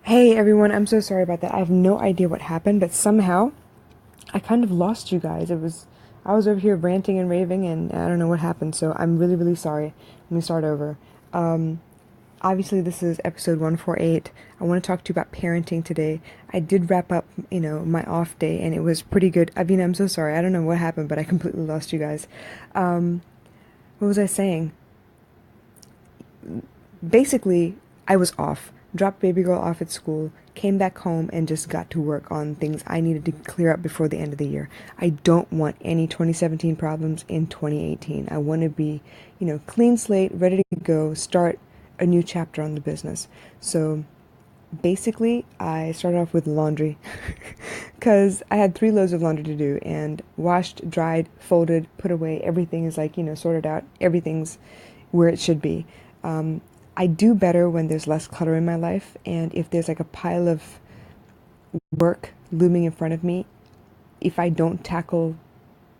Hey everyone, I'm so sorry about that. I have no idea what happened, but somehow I kind of lost you guys. I was over here ranting and raving and I don't know what happened, so I'm really, really sorry. Let me start over. Um, Obviously this is episode 148. I want to talk to you about parenting today. I did wrap up, my off day and it was pretty good. I mean, I'm so sorry. I don't know what happened, but I completely lost you guys. Um, what was I saying? Basically, I was off, dropped baby girl off at school, came back home, and just got to work on things I needed to clear up before the end of the year. I don't want any 2017 problems in 2018. I want to be, clean slate, ready to go, start a new chapter on the business. So basically, I started off with laundry because I had 3 loads of laundry to do and washed, dried, folded, put away. Everything is like, sorted out. Everything's where it should be. Um, I do better when there's less clutter in my life, and if there's like a pile of work looming in front of me, if I don't tackle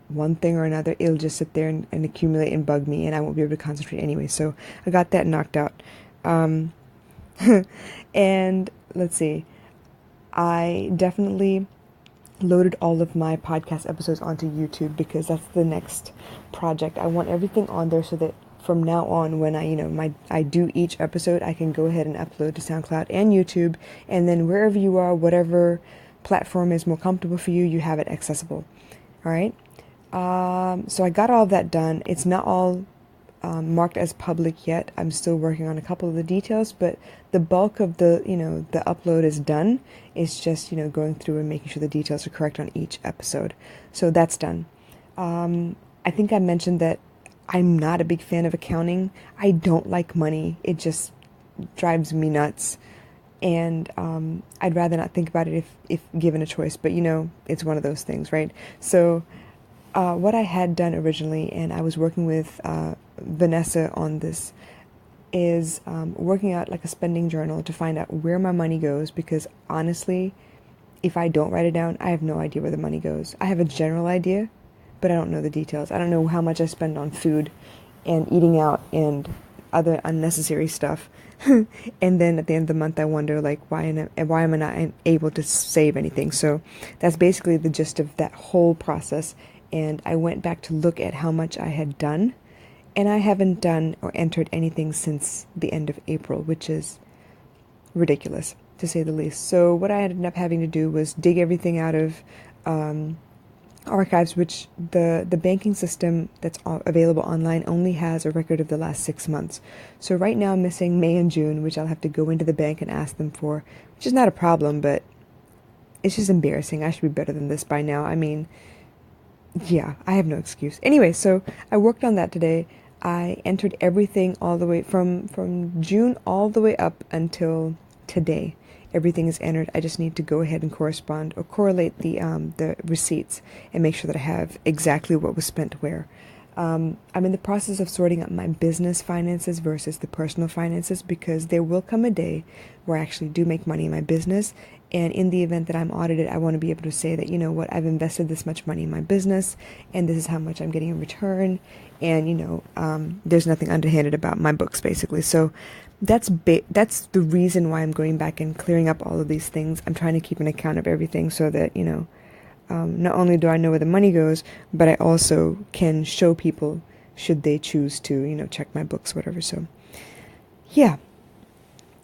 one thing or another, it'll just sit there and accumulate and bug me, and I won't be able to concentrate anyway. So I got that knocked out. Um, and let's see, I definitely loaded all of my podcast episodes onto YouTube because that's the next project. I want everything on there so that from now on when I do each episode, I can go ahead and upload to SoundCloud and YouTube, and then wherever you are, whatever platform is more comfortable for you, you have it accessible. All right. So I got all of that done. It's not all marked as public yet. I'm still working on a couple of the details, but the bulk of the upload is done. It's just, going through and making sure the details are correct on each episode. So that's done. I think I mentioned that I'm not a big fan of accounting. I don't like money. It just drives me nuts. And I'd rather not think about it if given a choice. But, it's one of those things, right? So what I had done originally, and I was working with Vanessa on this, is working out like a spending journal to find out where my money goes, because honestly, if I don't write it down, I have no idea where the money goes. I have a general idea, but I don't know the details. I don't know how much I spend on food and eating out and other unnecessary stuff. And then at the end of the month, I wonder like why am I not able to save anything? So that's basically the gist of that whole process. And I went back to look at how much I had done, and I haven't done or entered anything since the end of April, which is ridiculous to say the least. So what I ended up having to do was dig everything out of archives, which the banking system that's available online only has a record of the last 6 months. So right now I'm missing May and June, which I'll have to go into the bank and ask them for, which is not a problem, but it's just embarrassing. I should be better than this by now. I mean, yeah, I have no excuse. Anyway, so I worked on that today. I entered everything all the way from June all the way up until today. Everything is entered. I just need to go ahead and correspond or correlate the receipts and make sure that I have exactly what was spent where. I'm in the process of sorting out my business finances versus the personal finances, because there will come a day where I actually do make money in my business. And in the event that I'm audited, I want to be able to say that, you know what, I've invested this much money in my business and this is how much I'm getting in return. And, there's nothing underhanded about my books, basically. So that's the reason why I'm going back and clearing up all of these things. I'm trying to keep an account of everything so that, not only do I know where the money goes, but I also can show people should they choose to, check my books, whatever. So, yeah,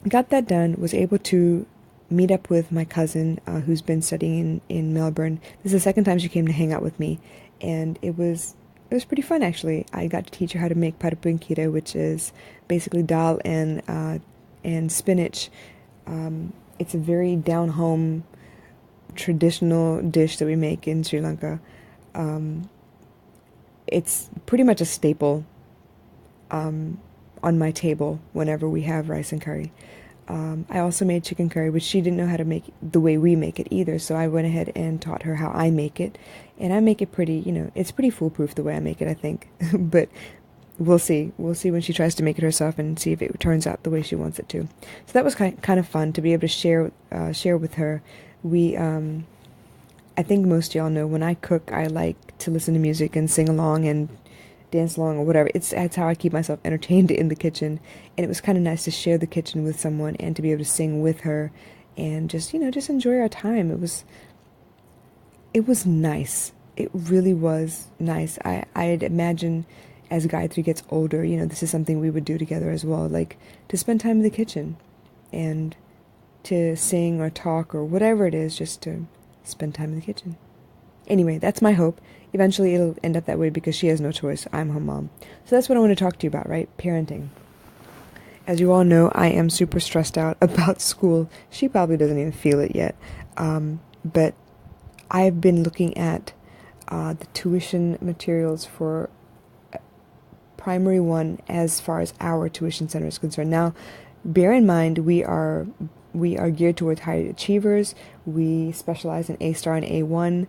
got that done. Was able to meet up with my cousin who's been studying in Melbourne. This is the second time she came to hang out with me, and it was pretty fun actually. I got to teach her how to make parapinquira, which is basically dal and spinach. It's a very down home traditional dish that we make in Sri Lanka. It's pretty much a staple on my table whenever we have rice and curry. I also made chicken curry, which she didn't know how to make the way we make it either, so I went ahead and taught her how I make it. And I make it pretty, it's pretty foolproof the way I make it, I think. But we'll see. We'll see when she tries to make it herself and see if it turns out the way she wants it to. So that was kind of fun to be able to share with her. I think most of y'all know when I cook, I like to listen to music and sing along and dance along or whatever. That's how I keep myself entertained in the kitchen. And it was kind of nice to share the kitchen with someone and to be able to sing with her and just, just enjoy our time. It was nice. It really was nice. I'd imagine as Gayatri gets older, this is something we would do together as well, like to spend time in the kitchen and to sing or talk or whatever it is, just to spend time in the kitchen. Anyway, that's my hope. Eventually it'll end up that way because she has no choice. I'm her mom. So that's what I want to talk to you about, right? Parenting. As you all know, I am super stressed out about school. She probably doesn't even feel it yet. But I've been looking at the tuition materials for primary one as far as our tuition center is concerned. Now, bear in mind, we are geared towards high achievers. We specialize in A-star and A1.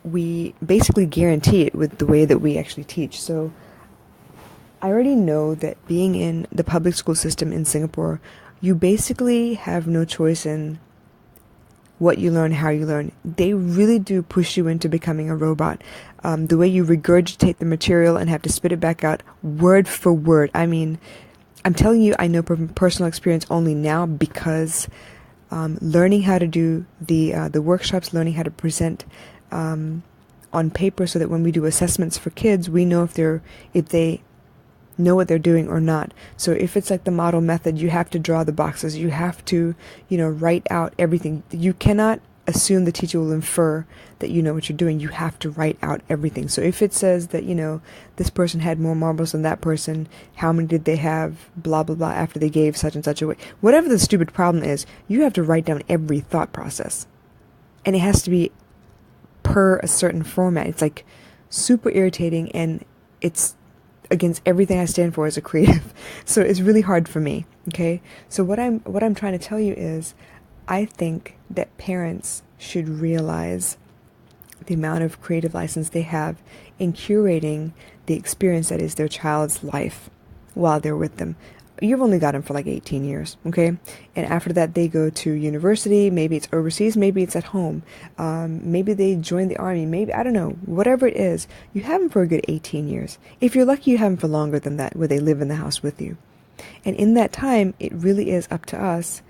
We basically guarantee it with the way that we actually teach. So I already know that being in the public school system in Singapore, you basically have no choice in what you learn, how you learn. They really do push you into becoming a robot. The way you regurgitate the material and have to spit it back out word for word. I mean, I'm telling you, I know from personal experience only now because learning how to do the workshops, learning how to present on paper so that when we do assessments for kids, we know if they know what they're doing or not. So if it's like the model method, you have to draw the boxes. You have to, write out everything. You cannot assume the teacher will infer that you know what you're doing. You have to write out everything. So if it says that, this person had more marbles than that person, how many did they have, blah, blah, blah, after they gave such and such away. Whatever the stupid problem is, you have to write down every thought process. And it has to be per a certain format. It's like super irritating, and it's against everything I stand for as a creative. So it's really hard for me. Okay. So what I'm trying to tell you is, I think that parents should realize the amount of creative license they have in curating the experience that is their child's life while they're with them. You've only got them for like 18 years, okay? And after that, they go to university. Maybe it's overseas. Maybe it's at home. Maybe they join the army. Maybe, I don't know, whatever it is, you have them for a good 18 years. If you're lucky, you have them for longer than that, where they live in the house with you. And in that time, it really is up to us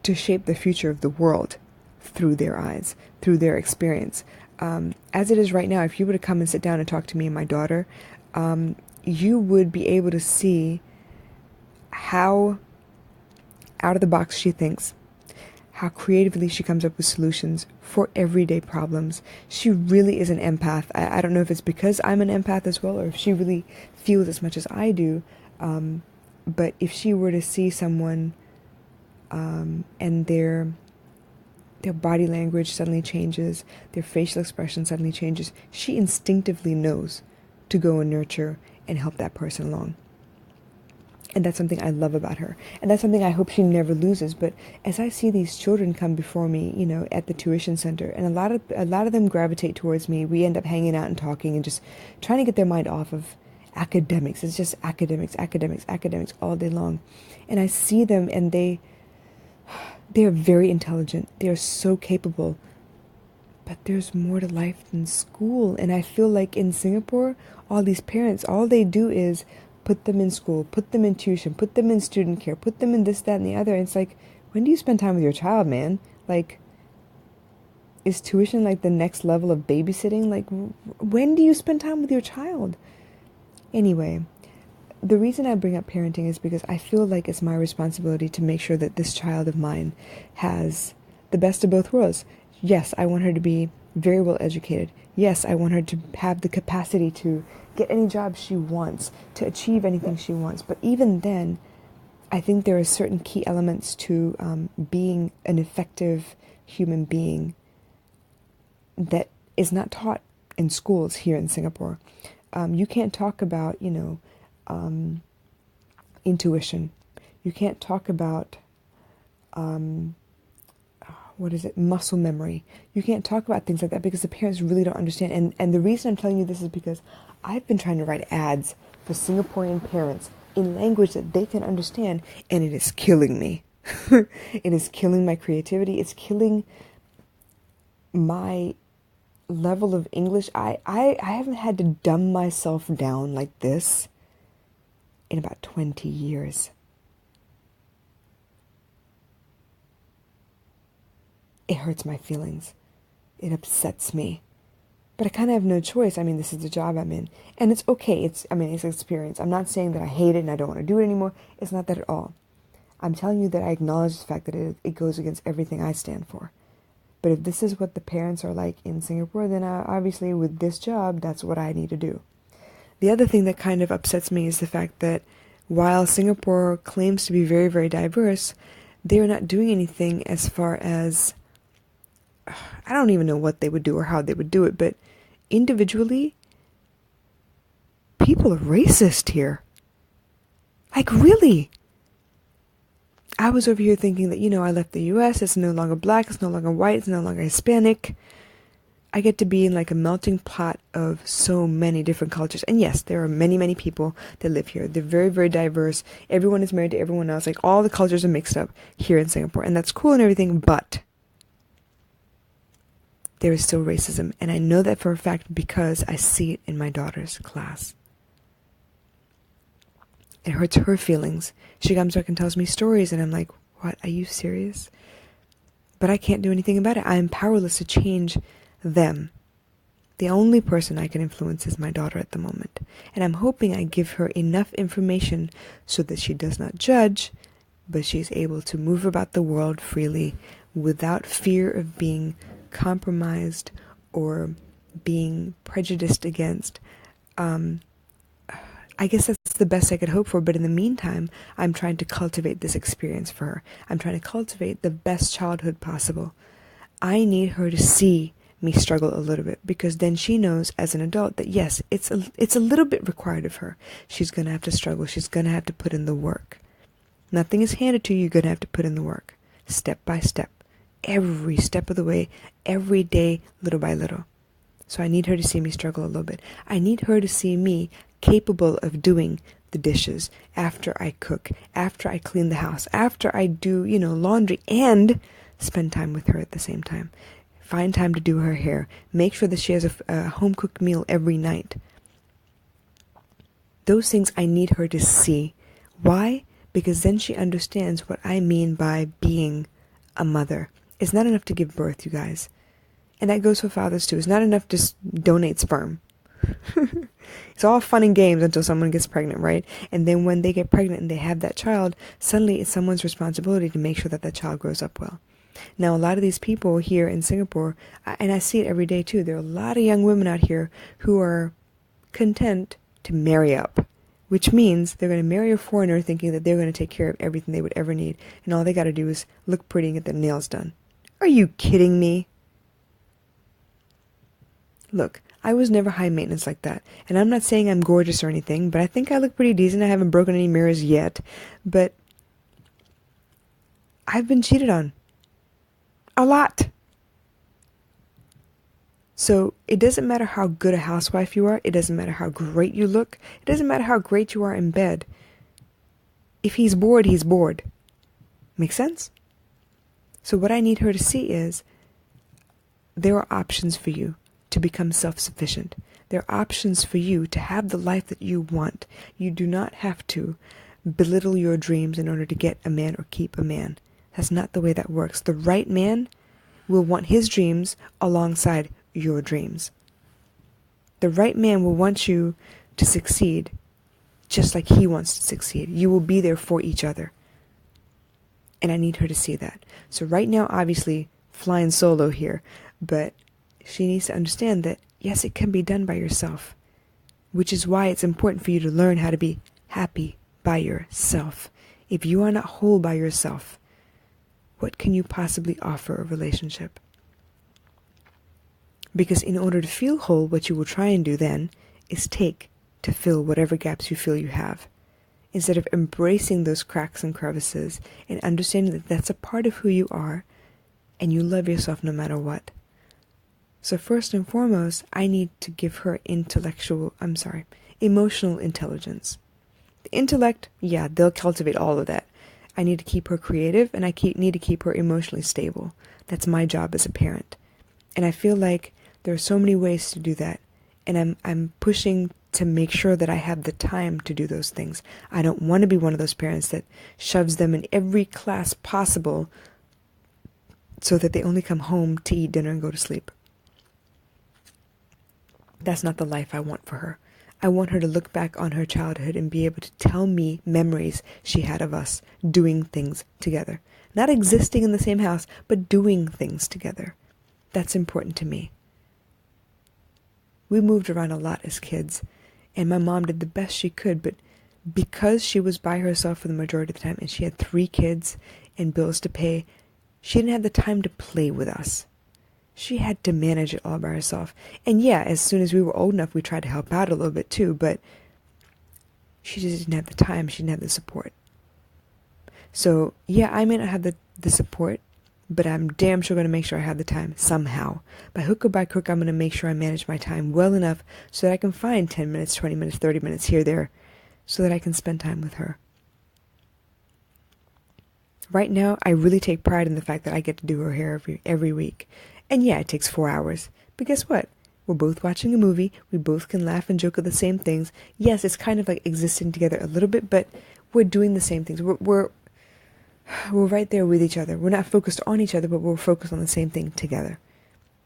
to shape the future of the world through their eyes, through their experience. As it is right now, if you were to come and sit down and talk to me and my daughter, you would be able to see how out of the box she thinks, how creatively she comes up with solutions for everyday problems. She really is an empath. I don't know if it's because I'm an empath as well, or if she really feels as much as I do. But if she were to see someone and their body language suddenly changes, their facial expression suddenly changes, she instinctively knows to go and nurture and help that person along. And that's something I love about her. And that's something I hope she never loses. But as I see these children come before me, at the tuition center, and a lot of them gravitate towards me, we end up hanging out and talking and just trying to get their mind off of academics. It's just academics all day long. And I see them, and they're very intelligent. They're so capable. But there's more to life than school. And I feel like in Singapore, all these parents, all they do is put them in school, put them in tuition, put them in student care, put them in this, that, and the other. And it's like, when do you spend time with your child, man? Like, is tuition like the next level of babysitting? Like, when do you spend time with your child? Anyway, the reason I bring up parenting is because I feel like it's my responsibility to make sure that this child of mine has the best of both worlds. Yes, I want her to be very well educated. Yes, I want her to have the capacity to get any job she wants, to achieve anything she wants. But even then, I think there are certain key elements to being an effective human being that is not taught in schools here in Singapore. You can't talk about, intuition. You can't talk about, muscle memory. You can't talk about things like that because the parents really don't understand. And the reason I'm telling you this is because I've been trying to write ads for Singaporean parents in language that they can understand, and it is killing me. It is killing my creativity. It's killing my level of English. I haven't had to dumb myself down like this in about 20 years. it hurts my feelings. It upsets me. But I kind of have no choice. I mean, this is the job I'm in. And it's okay. It's experience. I'm not saying that I hate it and I don't want to do it anymore. It's not that at all. I'm telling you that I acknowledge the fact that it goes against everything I stand for. But if this is what the parents are like in Singapore, then obviously with this job, that's what I need to do. The other thing that kind of upsets me is the fact that while Singapore claims to be very, very diverse, they're not doing anything as far as, I don't even know what they would do or how they would do it, but individually, people are racist here. Like, really? I was over here thinking that, I left the US, it's no longer black, it's no longer white, it's no longer Hispanic. I get to be in like a melting pot of so many different cultures. And yes, there are many, many people that live here. They're very, very diverse. Everyone is married to everyone else. Like, all the cultures are mixed up here in Singapore. And that's cool and everything, but there is still racism. And I know that for a fact because I see it in my daughter's class. It hurts her feelings. She comes back and tells me stories, and I'm like, what? Are you serious? But I can't do anything about it. I am powerless to change them. The only person I can influence is my daughter at the moment. And I'm hoping I give her enough information so that she does not judge, but she's able to move about the world freely without fear of being compromised or being prejudiced against. I guess that's the best I could hope for, but in the meantime, I'm trying to cultivate this experience for her. I'm trying to cultivate the best childhood possible. I need her to see me struggle a little bit, because then she knows as an adult that yes, it's a little bit required of her. She's going to have to struggle. She's going to have to put in the work. Nothing is handed to you. You're going to have to put in the work, step by step, every step of the way, every day, little by little. So I need her to see me struggle a little bit. I need her to see me capable of doing the dishes after I cook, after I clean the house, after I do, laundry, and spend time with her at the same time. Find time to do her hair. Make sure that she has a home-cooked meal every night. Those things I need her to see. Why? Because then she understands what I mean by being a mother. It's not enough to give birth, you guys. And that goes for fathers too. It's not enough to donate sperm. It's all fun and games until someone gets pregnant, right? And then when they get pregnant and they have that child, suddenly it's someone's responsibility to make sure that that child grows up well. Now, a lot of these people here in Singapore, and I see it every day too, there are a lot of young women out here who are content to marry up, which means they're going to marry a foreigner thinking that they're going to take care of everything they would ever need, and all they got to do is look pretty and get their nails done. Are you kidding me? Look, I was never high maintenance like that, and I'm not saying I'm gorgeous or anything, but I think I look pretty decent. I haven't broken any mirrors yet, but I've been cheated on. A lot. So it doesn't matter how good a housewife you are. It doesn't matter how great you look. It doesn't matter how great you are in bed. If he's bored, he's bored. Make sense? So what I need her to see is there are options for you to become self-sufficient. There are options for you to have the life that you want. You do not have to belittle your dreams in order to get a man or keep a man. That's not the way that works. The right man will want his dreams alongside your dreams. The right man will want you to succeed just like he wants to succeed. You will be there for each other. And I need her to see that. So right now, obviously, flying solo here, but she needs to understand that, yes, it can be done by yourself, which is why it's important for you to learn how to be happy by yourself. If you are not whole by yourself, what can you possibly offer a relationship? Because in order to feel whole, what you will try and do then is take to fill whatever gaps you feel you have, instead of embracing those cracks and crevices and understanding that that's a part of who you are and you love yourself no matter what. So first and foremost, I need to give her emotional intelligence. The intellect, yeah, they'll cultivate all of that. I need to keep her creative, and need to keep her emotionally stable. That's my job as a parent. And I feel like there are so many ways to do that. And I'm pushing to make sure that I have the time to do those things. I don't want to be one of those parents that shoves them in every class possible so that they only come home to eat dinner and go to sleep. That's not the life I want for her. I want her to look back on her childhood and be able to tell me memories she had of us doing things together. Not existing in the same house, but doing things together. That's important to me. We moved around a lot as kids, and my mom did the best she could, but because she was by herself for the majority of the time and she had 3 kids and bills to pay, she didn't have the time to play with us. She had to manage it all by herself. And yeah, as soon as we were old enough, we tried to help out a little bit too, but she just didn't have the time. She didn't have the support. So yeah, I may not have the support, but I'm damn sure going to make sure I have the time somehow. By hook or by crook, I'm going to make sure I manage my time well enough so that I can find 10 minutes, 20 minutes, 30 minutes here, there, so that I can spend time with her. Right now, I really take pride in the fact that I get to do her hair every week. And yeah, it takes 4 hours. But guess what? We're both watching a movie. We both can laugh and joke at the same things. Yes, it's kind of like existing together a little bit, but we're doing the same things. We're right there with each other. We're not focused on each other, but we're focused on the same thing together.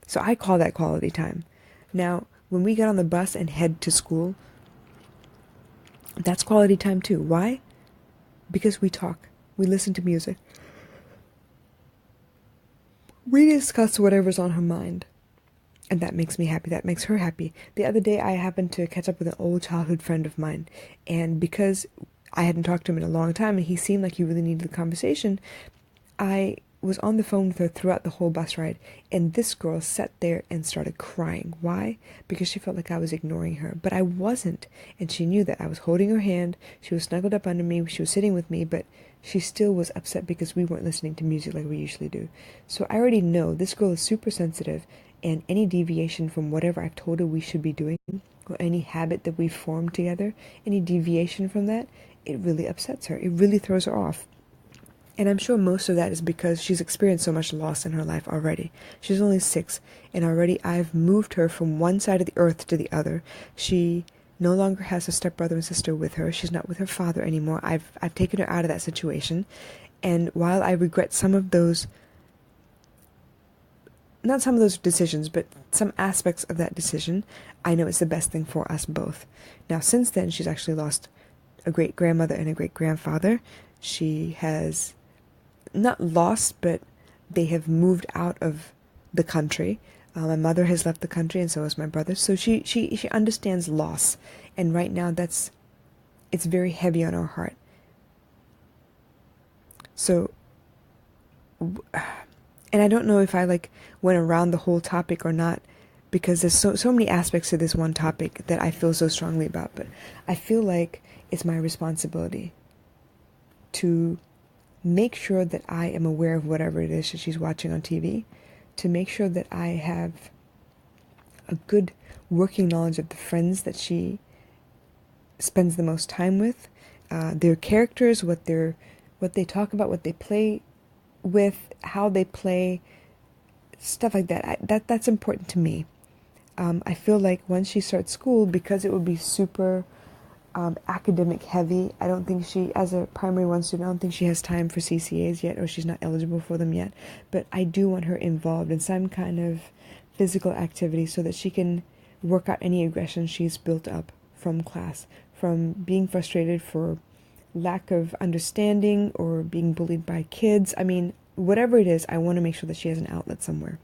So I call that quality time. Now, when we get on the bus and head to school, that's quality time too. Why? Because we talk. We listen to music. We discuss whatever's on her mind. And that makes me happy. That makes her happy. The other day, I happened to catch up with an old childhood friend of mine. And because I hadn't talked to him in a long time and he seemed like he really needed the conversation, I was on the phone with her throughout the whole bus ride. And this girl sat there and started crying. Why? Because she felt like I was ignoring her. But I wasn't. And she knew that I was holding her hand. She was snuggled up under me. She was sitting with me. But she still was upset because we weren't listening to music like we usually do. So I already know this girl is super sensitive, and any deviation from whatever I've told her we should be doing, or any habit that we've formed together, any deviation from that, it really upsets her. It really throws her off. And I'm sure most of that is because she's experienced so much loss in her life already. She's only 6, and already I've moved her from one side of the earth to the other. She no longer has a stepbrother and sister with her. She's not with her father anymore. I've taken her out of that situation. And while I regret some of those, not some of those decisions, but some aspects of that decision, I know it's the best thing for us both. Now, since then, she's actually lost a great-grandmother and a great-grandfather. She has not lost, but they have moved out of the country. My mother has left the country, and so has my brother. So she understands loss, and right now it's very heavy on our heart. So, and I don't know if I went around the whole topic or not, because there's so many aspects to this one topic that I feel so strongly about. But I feel like it's my responsibility to make sure that I am aware of whatever it is that she's watching on TV, to make sure that I have a good working knowledge of the friends that she spends the most time with, their characters, what they talk about, what they play with, how they play, stuff like that. That's important to me. I feel like once she starts school, because it would be super academic heavy, I don't think she, as a primary 1 student, I don't think she has time for CCAs yet, or she's not eligible for them yet. But I do want her involved in some kind of physical activity so that she can work out any aggression she's built up from class, from being frustrated for lack of understanding or being bullied by kids. I mean, whatever it is, I want to make sure that she has an outlet somewhere.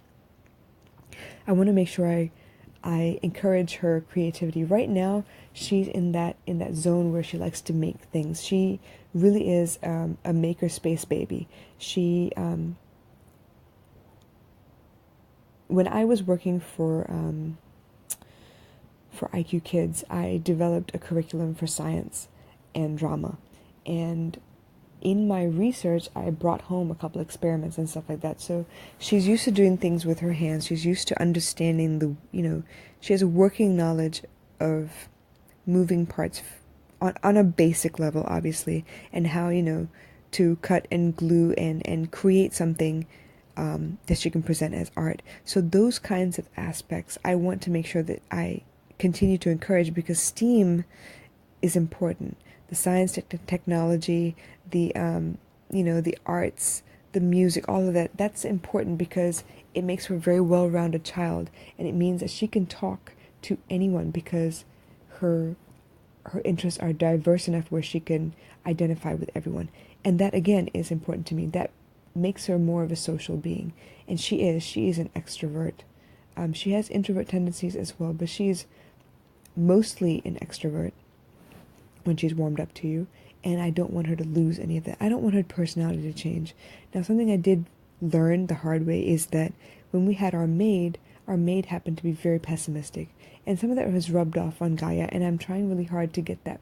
I want to make sure I encourage her creativity. Right now, she's in that zone where she likes to make things. She really is a maker space baby. She, when I was working for IQ Kids, I developed a curriculum for science and drama. And in my research, I brought home a couple experiments and stuff like that. So she's used to doing things with her hands. She's used to understanding she has a working knowledge of moving parts on a basic level, obviously, and how, to cut and glue and create something that she can present as art. So those kinds of aspects, I want to make sure that I continue to encourage, because STEAM is important. The science, technology, the the arts, the music, all of that, that's important because it makes her a very well-rounded child, and it means that she can talk to anyone because her interests are diverse enough where she can identify with everyone. And that again is important to me. That makes her more of a social being. And she is an extrovert. She has introvert tendencies as well, but she's mostly an extrovert when she's warmed up to you. And I don't want her to lose any of that. I don't want her personality to change. Now, something I did learn the hard way is that when we had our maid happened to be very pessimistic. And some of that was rubbed off on Gaia, and I'm trying really hard to get that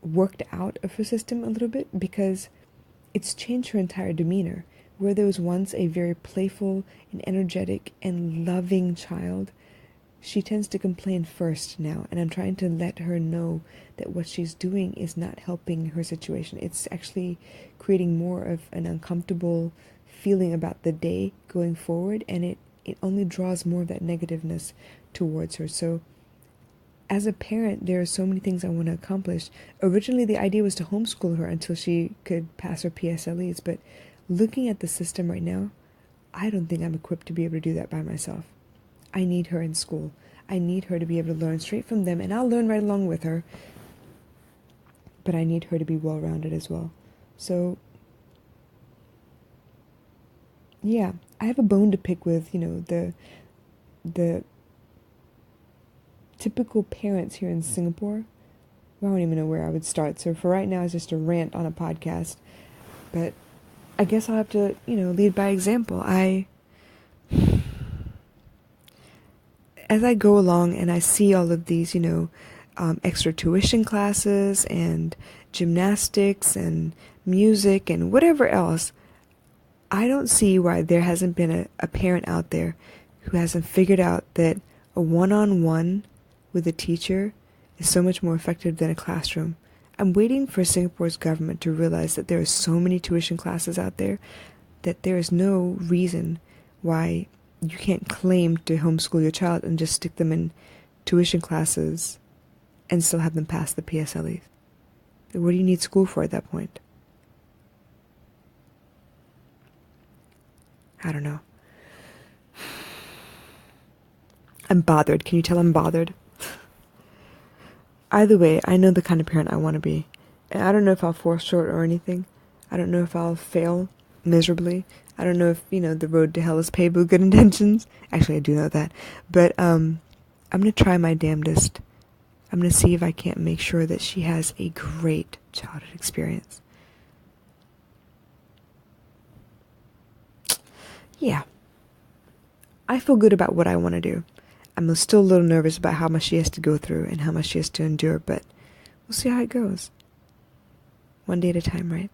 worked out of her system a little bit, because it's changed her entire demeanor. Where there was once a very playful and energetic and loving child, she tends to complain first now, and I'm trying to let her know that what she's doing is not helping her situation. It's actually creating more of an uncomfortable feeling about the day going forward, and it only draws more of that negativeness towards her. So as a parent, there are so many things I want to accomplish. Originally, the idea was to homeschool her until she could pass her PSLEs, but looking at the system right now, I don't think I'm equipped to be able to do that by myself. I need her in school. I need her to be able to learn straight from them, and I'll learn right along with her, but I need her to be well-rounded as well. So yeah, I have a bone to pick with, the typical parents here in Singapore. Well, I don't even know where I would start. So for right now, it's just a rant on a podcast. But I guess I'll have to, lead by example. As I go along and I see all of these, extra tuition classes and gymnastics and music and whatever else, I don't see why there hasn't been a parent out there who hasn't figured out that a one-on-one with a teacher is so much more effective than a classroom. I'm waiting for Singapore's government to realize that there are so many tuition classes out there that there is no reason why you can't claim to homeschool your child and just stick them in tuition classes and still have them pass the PSLEs. What do you need school for at that point? I don't know. I'm bothered. Can you tell I'm bothered? Either way, I know the kind of parent I want to be. And I don't know if I'll fall short or anything. I don't know if I'll fail miserably. I don't know if, the road to hell is paved with good intentions. Actually, I do know that. But I'm going to try my damnedest. I'm going to see if I can't make sure that she has a great childhood experience. Yeah. I feel good about what I want to do. I'm still a little nervous about how much she has to go through and how much she has to endure, but we'll see how it goes. One day at a time, right?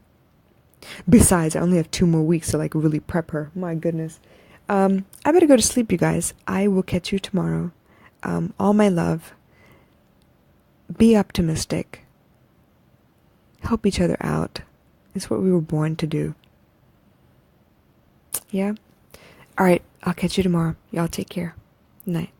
Besides, I only have 2 more weeks to really prep her. My goodness. I better go to sleep, you guys. I will catch you tomorrow. All my love. Be optimistic. Help each other out. It's what we were born to do. Yeah? Alright, I'll catch you tomorrow. Y'all take care. Night.